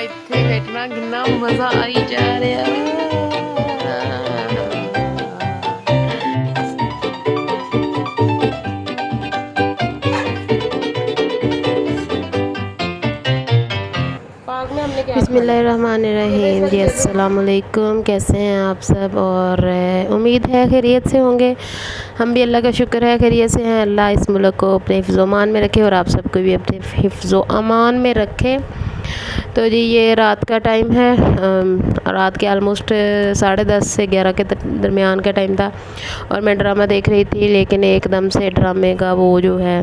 बैठे बैठना कितना मजा आई जा रहा। बिस्मिल्लाहिर्रहमानिर्रहीम जी, अस्सलाम वालेकुम। कैसे हैं आप सब? और उम्मीद है खैरियत से होंगे। हम भी अल्लाह का शुक्र है खैरियत से हैं। अल्लाह इस मुल्क को अपने हिफ्ज़ अमान में रखे और आप सबको भी अपने हिफ्ज़ अमान में रखे। तो जी ये रात का टाइम है, रात के आलमोस्ट 10:30 से 11 के दरमियान का टाइम था और मैं ड्रामा देख रही थी। लेकिन एकदम से ड्रामे का वो जो है,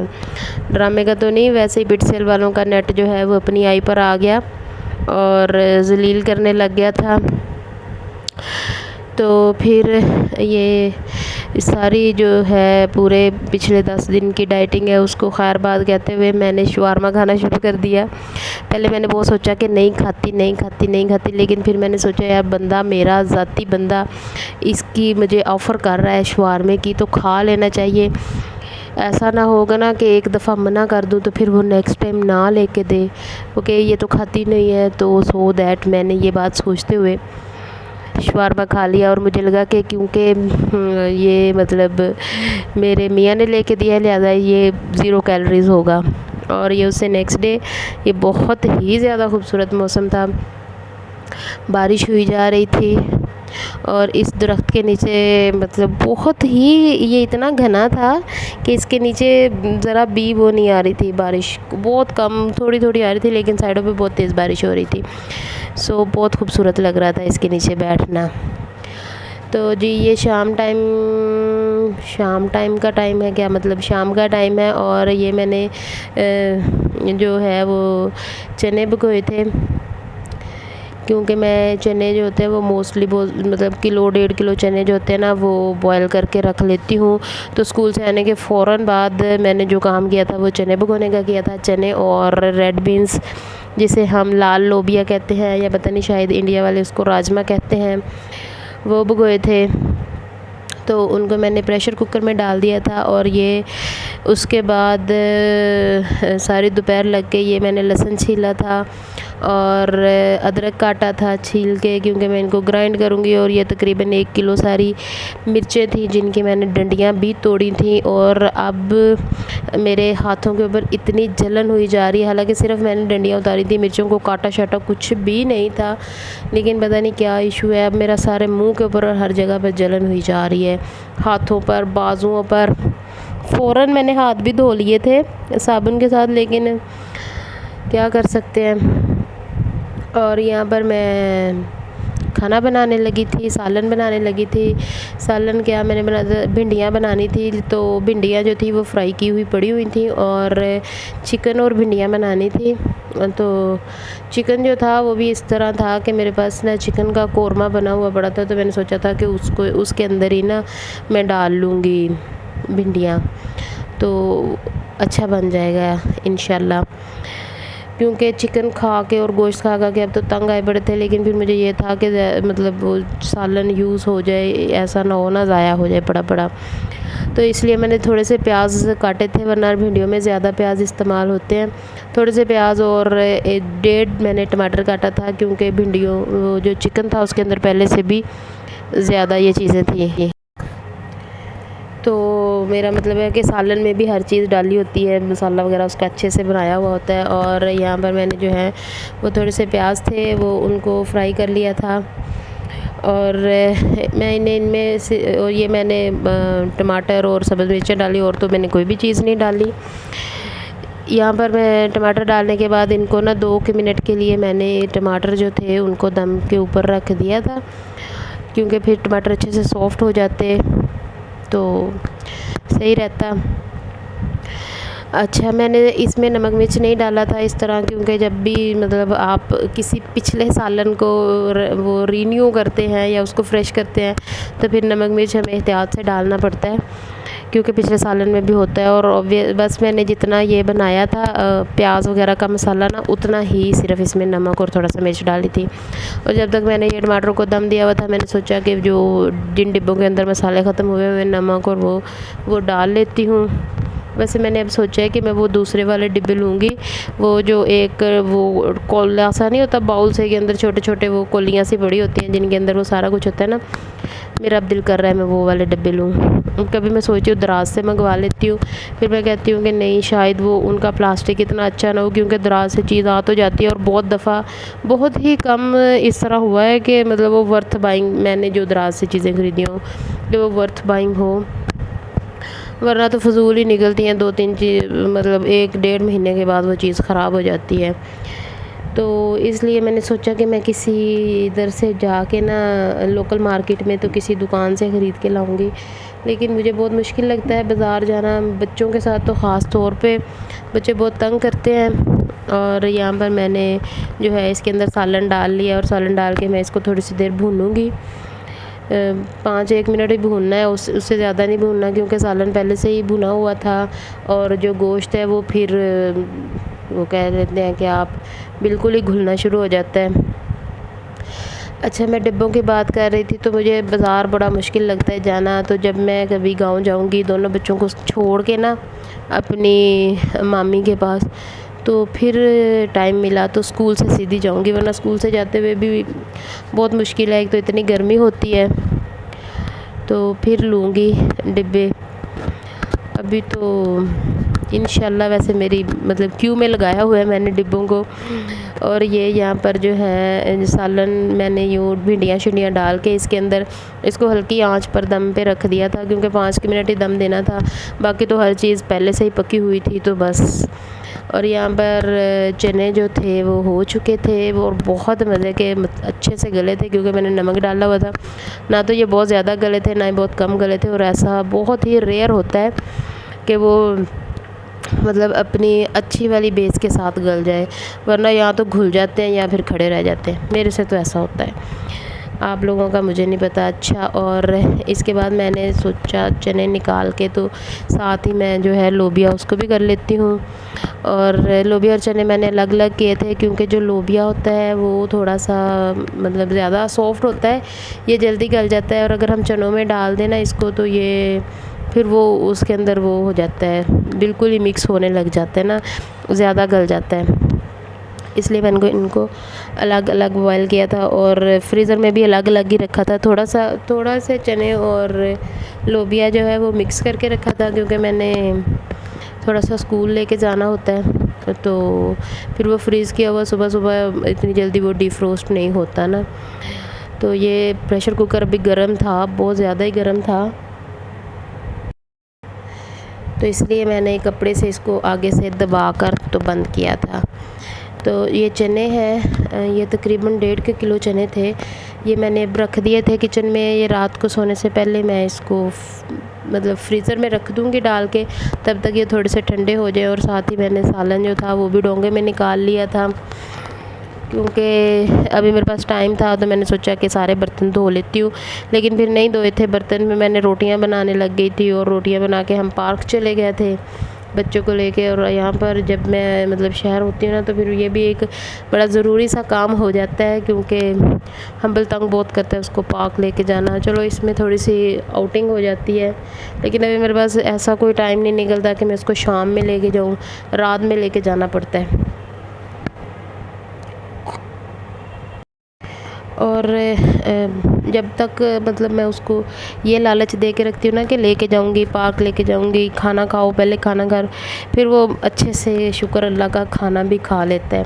ड्रामे का तो नहीं, वैसे ही बिटसेल वालों का नेट जो है वो अपनी आई पर आ गया और जलील करने लग गया था। तो फिर ये सारी जो है पूरे पिछले 10 दिन की डाइटिंग है उसको खैर बात कहते हुए मैंने शवारमा खाना शुरू कर दिया। पहले मैंने बहुत सोचा कि नहीं खाती, लेकिन फिर मैंने सोचा यार बंदा, मेरा ज़ाती बंदा इसकी मुझे ऑफ़र कर रहा है शवारमे की, तो खा लेना चाहिए। ऐसा ना होगा ना कि एक दफ़ा मना कर दूँ तो फिर वो नेक्स्ट टाइम ना लेके दे, ओके ये तो खाती नहीं है। तो सो दैट मैंने ये बात सोचते हुए शवारमा खा लिया और मुझे लगा कि क्योंकि ये मतलब मेरे मियाँ ने लेके दिया है लिहाजा ये 0 कैलोरीज़ होगा। और ये उससे नेक्स्ट डे ये बहुत ही ज़्यादा खूबसूरत मौसम था, बारिश हुई जा रही थी और इस दरख्त के नीचे मतलब बहुत ही ये इतना घना था कि इसके नीचे ज़रा भी वो नहीं आ रही थी, बारिश बहुत कम थोड़ी थोड़ी आ रही थी, लेकिन साइडों पे बहुत तेज़ बारिश हो रही थी। सो बहुत खूबसूरत लग रहा था इसके नीचे बैठना। तो जी ये शाम टाइम का टाइम है, क्या मतलब शाम का टाइम है। और ये मैंने जो है वो चने भिगोए थे, क्योंकि मैं चने जो होते हैं वो मोस्टली मतलब किलो 1.5 किलो चने जो होते हैं ना वो बॉयल करके रख लेती हूँ। तो स्कूल से आने के फ़ौरन बाद मैंने जो काम किया था वो चने भिगोने का किया था। चने और रेड बीन्स जिसे हम लाल लोबिया कहते हैं, या पता नहीं शायद इंडिया वाले उसको राजमा कहते हैं, वो भिगोए थे। तो उनको मैंने प्रेशर कुकर में डाल दिया था और ये उसके बाद सारी दोपहर लग गई। ये मैंने लहसुन छीला था और अदरक काटा था छील के, क्योंकि मैं इनको ग्राइंड करूँगी। और ये तकरीबन 1 किलो सारी मिर्चें थी जिनकी मैंने डंडियाँ भी तोड़ी थी। और अब मेरे हाथों के ऊपर इतनी जलन हुई जा रही है, हालांकि सिर्फ मैंने डंडियाँ उतारी थी, मिर्चों को काटा शाटा कुछ भी नहीं था, लेकिन पता नहीं क्या इशू है। अब मेरा सारे मुंह के ऊपर और हर जगह पर जलन हुई जा रही है, हाथों पर, बाजुओं पर। फ़ौरन मैंने हाथ भी धो लिए थे साबुन के साथ, लेकिन क्या कर सकते हैं। और यहाँ पर मैं खाना बनाने लगी थी, सालन बनाने लगी थी। सालन क्या मैंने बना, भिंडियाँ बनानी थी। तो भिंडियाँ जो थी वो फ्राई की हुई पड़ी हुई थी और चिकन और भिंडियाँ बनानी थी। तो चिकन जो था वो भी इस तरह था कि मेरे पास ना चिकन का कोरमा बना हुआ पड़ा था, तो मैंने सोचा था कि उसको उसके अंदर ही ना मैं डाल लूँगी भिंडियाँ, तो अच्छा बन जाएगा इंशाल्लाह। क्योंकि चिकन खा के और गोश्त खा के अब तो तंग आए पड़े थे, लेकिन फिर मुझे ये था कि मतलब वो सालन यूज़ हो जाए, ऐसा ना हो ना ज़ाया हो जाए पड़ा। तो इसलिए मैंने थोड़े से प्याज काटे थे, वरना भिंडियों में ज़्यादा प्याज इस्तेमाल होते हैं। थोड़े से प्याज और 1.5 मैंने टमाटर काटा था, क्योंकि भिंडियों वो जो चिकन था उसके अंदर पहले से भी ज़्यादा ये चीज़ें थी। तो मेरा मतलब है कि सालन में भी हर चीज़ डाली होती है, मसाला वगैरह उसका अच्छे से बनाया हुआ होता है। और यहाँ पर मैंने जो है वो थोड़े से प्याज थे वो उनको फ्राई कर लिया था। और मैंने इनमें से और ये मैंने टमाटर और सब्ज़ मिर्चें डाली, और तो मैंने कोई भी चीज़ नहीं डाली। यहाँ पर मैं टमाटर डालने के बाद इनको ना 2 मिनट के लिए मैंने टमाटर जो थे उनको दम के ऊपर रख दिया था, क्योंकि फिर टमाटर अच्छे से सॉफ़्ट हो जाते तो सही रहता। अच्छा, मैंने इसमें नमक मिर्च नहीं डाला था इस तरह, क्योंकि जब भी मतलब आप किसी पिछले सालन को वो रीन्यू करते हैं या उसको फ्रेश करते हैं तो फिर नमक मिर्च हमें एहतियात से डालना पड़ता है, क्योंकि पिछले सालन में भी होता है। और बस मैंने जितना ये बनाया था प्याज वगैरह का मसाला ना, उतना ही सिर्फ इसमें नमक और थोड़ा सा मिर्च डाली थी। और जब तक मैंने ये टमाटर को दम दिया हुआ था, मैंने सोचा कि जो जिन डिब्बों के अंदर मसाले ख़त्म हुए हुए नमक और वो डाल लेती हूँ। वैसे मैंने अब सोचा है कि मैं वो दूसरे वाले डिब्बे लूँगी, वो जो एक वो कोला सा नहीं होता बाउल से के अंदर छोटे छोटे वो कोलियाँ सी बड़ी होती हैं जिनके अंदर वो सारा कुछ होता है ना। मेरा अब दिल कर रहा है मैं वो वाले डब्बे लूँ। कभी मैं सोचती हूँ दराज से मंगवा लेती हूँ, फिर मैं कहती हूँ कि नहीं, शायद वो उनका प्लास्टिक इतना अच्छा ना हो, क्योंकि दराज से चीज़ आ तो जाती है और बहुत दफ़ा बहुत ही कम इस तरह हुआ है कि मतलब वो वर्थ बाइंग, मैंने जो दराज से चीज़ें ख़रीदी हों कि वो वर्थ बाइंग हो, वरना तो फ़िज़ूल ही निकलती हैं। 2-3 चीज़ मतलब 1-1.5 महीने के बाद वो चीज़ ख़राब हो जाती है। तो इसलिए मैंने सोचा कि मैं किसी इधर से जाके ना लोकल मार्केट में तो किसी दुकान से ख़रीद के लाऊंगी, लेकिन मुझे बहुत मुश्किल लगता है बाज़ार जाना, बच्चों के साथ तो ख़ास तौर पे। बच्चे बहुत तंग करते हैं। और यहाँ पर मैंने जो है इसके अंदर सालन डाल लिया, और सालन डाल के मैं इसको थोड़ी सी देर भूनूंगी। 5-1 मिनट ही भूनना है, उससे ज़्यादा नहीं भूनना, क्योंकि सालन पहले से ही भुना हुआ था। और जो गोश्त है वो फिर वो कह देते हैं कि आप बिल्कुल ही घुलना शुरू हो जाता है। अच्छा, मैं डिब्बों की बात कर रही थी, तो मुझे बाज़ार बड़ा मुश्किल लगता है जाना। तो जब मैं कभी गांव जाऊंगी दोनों बच्चों को छोड़ के ना अपनी मामी के पास, तो फिर टाइम मिला तो स्कूल से सीधी जाऊंगी, वरना स्कूल से जाते हुए भी बहुत मुश्किल है। एक तो इतनी गर्मी होती है, तो फिर लूँगी डिब्बे। अभी तो इंशाल्लाह वैसे मेरी मतलब क्यू में लगाया हुआ है मैंने डिब्बों को। और ये यहाँ पर जो है सालन मैंने यूँ भिंडियाँ शिंडियाँ डाल के इसके अंदर इसको हल्की आंच पर दम पे रख दिया था, क्योंकि 5 मिनट ही दम देना था, बाकी तो हर चीज़ पहले से ही पकी हुई थी, तो बस। और यहाँ पर चने जो थे वो हो चुके थे, वो बहुत मज़े के अच्छे से गले थे, क्योंकि मैंने नमक डाला हुआ था। ना तो ये बहुत ज़्यादा गले थे, ना ही बहुत कम गले थे। और ऐसा बहुत ही रेयर होता है कि वो मतलब अपनी अच्छी वाली बेस के साथ गल जाए, वरना या तो घुल जाते हैं या फिर खड़े रह जाते हैं। मेरे से तो ऐसा होता है, आप लोगों का मुझे नहीं पता। अच्छा, और इसके बाद मैंने सोचा चने निकाल के तो साथ ही मैं जो है लोबिया उसको भी कर लेती हूँ। और लोबिया और चने मैंने अलग अलग किए थे, क्योंकि जो लोबिया होता है वो थोड़ा सा मतलब ज़्यादा सॉफ्ट होता है, ये जल्दी गल जाता है। और अगर हम चनों में डाल देना इसको, तो ये फिर वो उसके अंदर वो हो जाता है, बिल्कुल ही मिक्स होने लग जाता है ना, ज़्यादा गल जाता है। इसलिए मैंने इनको अलग अलग बॉयल किया था, और फ्रीज़र में भी अलग अलग ही रखा था। थोड़ा से चने और लोबिया जो है वो मिक्स करके रखा था, क्योंकि मैंने थोड़ा सा स्कूल लेके जाना होता है, तो फिर वो फ्रीज़ किया हुआ सुबह सुबह इतनी जल्दी वो डिफ्रोस्ट नहीं होता ना। तो ये प्रेशर कुकर अभी गर्म था, बहुत ज़्यादा ही गर्म था, तो इसलिए मैंने कपड़े से इसको आगे से दबा कर तो बंद किया था। तो ये चने हैं, ये तकरीबन 1.5 किलो चने थे। ये मैंने रख दिए थे किचन में, ये रात को सोने से पहले मैं इसको मतलब फ्रीज़र में रख दूँगी डाल के, तब तक ये थोड़े से ठंडे हो जाए। और साथ ही मैंने सालन जो था वो भी डोंगे में निकाल लिया था, क्योंकि अभी मेरे पास टाइम था, तो मैंने सोचा कि सारे बर्तन धो लेती हूँ। लेकिन फिर नहीं धोए थे बर्तन में, मैंने रोटियां बनाने लग गई थी, और रोटियां बना के हम पार्क चले गए थे बच्चों को लेके। और यहाँ पर जब मैं मतलब शहर होती हूँ ना, तो फिर ये भी एक बड़ा ज़रूरी सा काम हो जाता है, क्योंकि हम्बल तंग बहुत करता है उसको पार्क लेके जाना। चलो इसमें थोड़ी सी आउटिंग हो जाती है, लेकिन अभी मेरे पास ऐसा कोई टाइम नहीं निकलता कि मैं उसको शाम में लेके जाऊँ, रात में लेके जाना पड़ता है। और जब तक मतलब मैं उसको ये लालच दे के रखती हूँ ना कि लेके जाऊँगी, पार्क लेके जाऊँगी, खाना खाओ, पहले खाना खा, फिर वो अच्छे से शुक्र अल्लाह का खाना भी खा लेता है।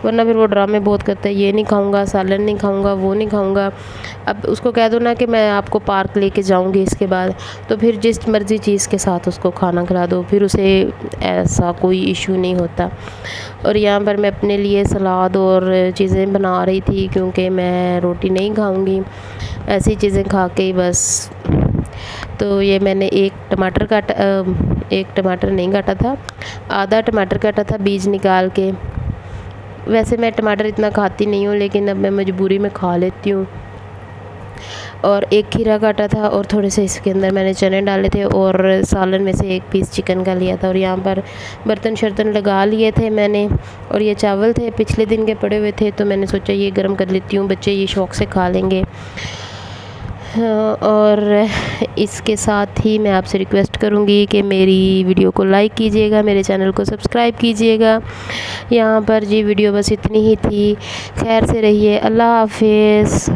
वरना फिर वो ड्रामे बहुत करता है, ये नहीं खाऊँगा, सालन नहीं खाऊँगा, वो नहीं खाऊँगा। अब उसको कह दो ना कि मैं आपको पार्क लेके जाऊँगी इसके बाद, तो फिर जिस मर्ज़ी चीज़ के साथ उसको खाना खिला दो, फिर उसे ऐसा कोई इशू नहीं होता। और यहाँ पर मैं अपने लिए सलाद और चीज़ें बना रही थी, क्योंकि मैं रोटी नहीं खाऊंगी, ऐसी चीज़ें खा के ही बस। तो ये मैंने एक टमाटर नहीं काटा था, आधा टमाटर काटा था बीज निकाल के। वैसे मैं टमाटर इतना खाती नहीं हूँ, लेकिन अब मैं मजबूरी में खा लेती हूँ। और एक खीरा काटा था, और थोड़े से इसके अंदर मैंने चने डाले थे, और सालन में से एक पीस चिकन का लिया था। और यहाँ पर बर्तन शर्तन लगा लिए थे मैंने, और ये चावल थे पिछले दिन के पड़े हुए थे, तो मैंने सोचा ये गर्म कर लेती हूँ, बच्चे ये शौक़ से खा लेंगे। हाँ, और इसके साथ ही मैं आपसे रिक्वेस्ट करूँगी कि मेरी वीडियो को लाइक कीजिएगा, मेरे चैनल को सब्सक्राइब कीजिएगा। यहाँ पर जी वीडियो बस इतनी ही थी। खैर से रहिए। अल्लाह हाफ़िज़।